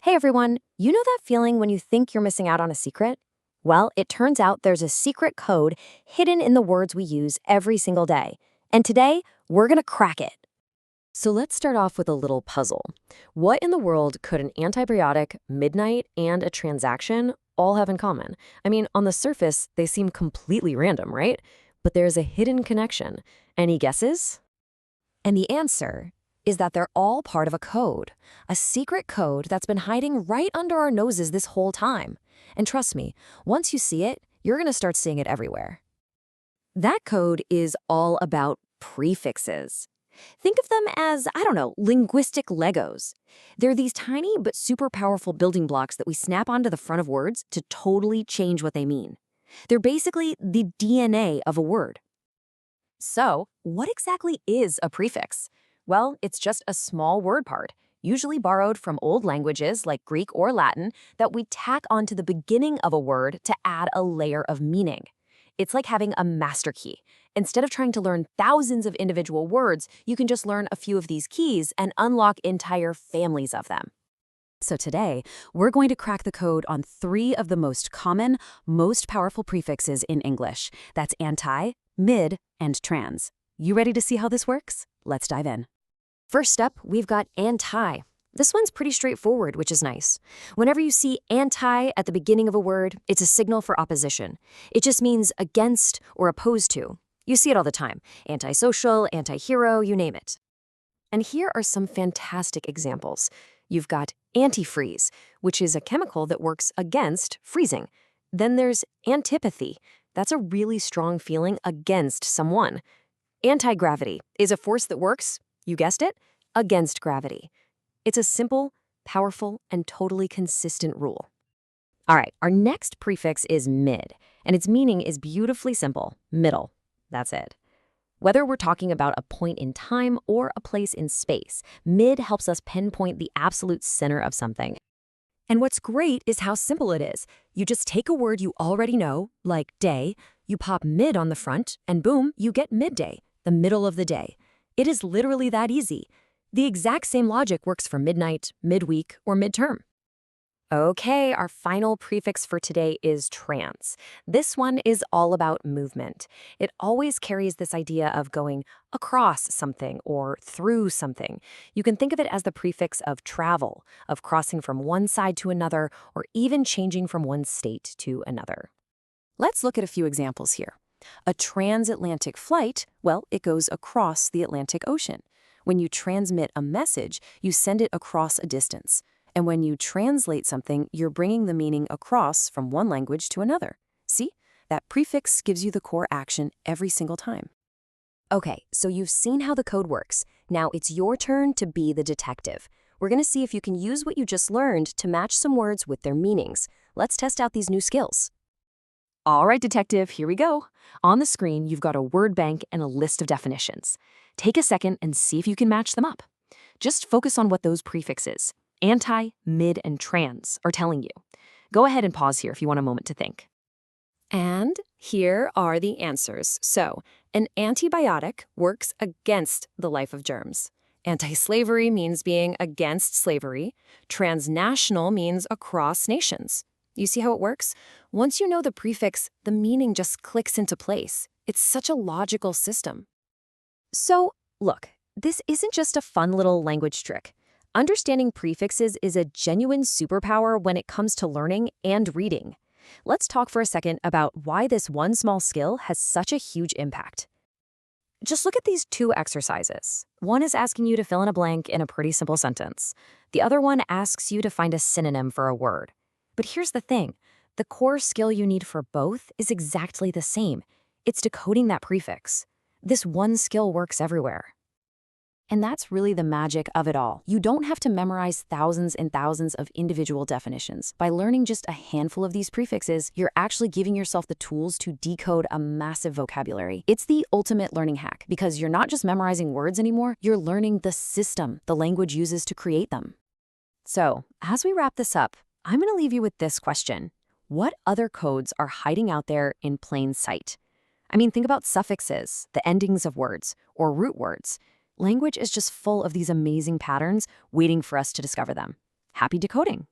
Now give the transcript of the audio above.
Hey everyone, you know that feeling when you think you're missing out on a secret? Well, it turns out there's a secret code hidden in the words we use every single day. And today, we're gonna crack it. So let's start off with a little puzzle. What in the world could an antibiotic, midnight, and a transaction all have in common? I mean, on the surface, they seem completely random, right? But there's a hidden connection. Any guesses? And the answer is that they're all part of a secret code that's been hiding right under our noses this whole time. And trust me, once you see it, you're going to start seeing it everywhere. That code is all about prefixes. Think of them as, I don't know, linguistic Legos. They're these tiny but super powerful building blocks that we snap onto the front of words to totally change what they mean. They're basically the DNA of a word. So, what exactly is a prefix? Well, it's just a small word part, usually borrowed from old languages like Greek or Latin, that we tack onto the beginning of a word to add a layer of meaning. It's like having a master key. Instead of trying to learn thousands of individual words, you can just learn a few of these keys and unlock entire families of them. So today, we're going to crack the code on 3 of the most common, most powerful prefixes in English. That's anti, mid, and trans. You ready to see how this works? Let's dive in. First up, we've got anti. This one's pretty straightforward, which is nice. Whenever you see anti at the beginning of a word, it's a signal for opposition. It just means against or opposed to. You see it all the time. Antisocial, anti-hero, you name it. And here are some fantastic examples. You've got antifreeze, which is a chemical that works against freezing. Then there's antipathy. That's a really strong feeling against someone. Anti-gravity is a force that works, you guessed it, against gravity. It's a simple, powerful, and totally consistent rule. All right, our next prefix is mid, and its meaning is beautifully simple, middle. That's it. Whether we're talking about a point in time or a place in space, mid helps us pinpoint the absolute center of something. And what's great is how simple it is. You just take a word you already know, like day, you pop mid on the front, and boom, you get midday, the middle of the day. It is literally that easy. The exact same logic works for midnight, midweek, or midterm. Okay, our final prefix for today is trans. This one is all about movement. It always carries this idea of going across something or through something. You can think of it as the prefix of travel, of crossing from one side to another, or even changing from one state to another. Let's look at a few examples here. A transatlantic flight, well, it goes across the Atlantic Ocean. When you transmit a message, you send it across a distance. And when you translate something, you're bringing the meaning across from one language to another. See? That prefix gives you the core action every single time. Okay, so you've seen how the code works. Now it's your turn to be the detective. We're going to see if you can use what you just learned to match some words with their meanings. Let's test out these new skills. All right, detective, here we go. On the screen, you've got a word bank and a list of definitions. Take a second and see if you can match them up. Just focus on what those prefixes, anti, mid, and trans, are telling you. Go ahead and pause here if you want a moment to think. And here are the answers. So, an antibiotic works against the life of germs. Anti-slavery means being against slavery. Transnational means across nations. You see how it works? Once you know the prefix, the meaning just clicks into place. It's such a logical system. So, look, this isn't just a fun little language trick. Understanding prefixes is a genuine superpower when it comes to learning and reading. Let's talk for a second about why this one small skill has such a huge impact. Just look at these 2 exercises. One is asking you to fill in a blank in a pretty simple sentence. The other one asks you to find a synonym for a word. But here's the thing. The core skill you need for both is exactly the same. It's decoding that prefix. This one skill works everywhere. And that's really the magic of it all. You don't have to memorize thousands and thousands of individual definitions. By learning just a handful of these prefixes, you're actually giving yourself the tools to decode a massive vocabulary. It's the ultimate learning hack because you're not just memorizing words anymore, you're learning the system the language uses to create them. So, as we wrap this up, I'm going to leave you with this question. What other codes are hiding out there in plain sight? I mean, think about suffixes, the endings of words, or root words. Language is just full of these amazing patterns waiting for us to discover them. Happy decoding!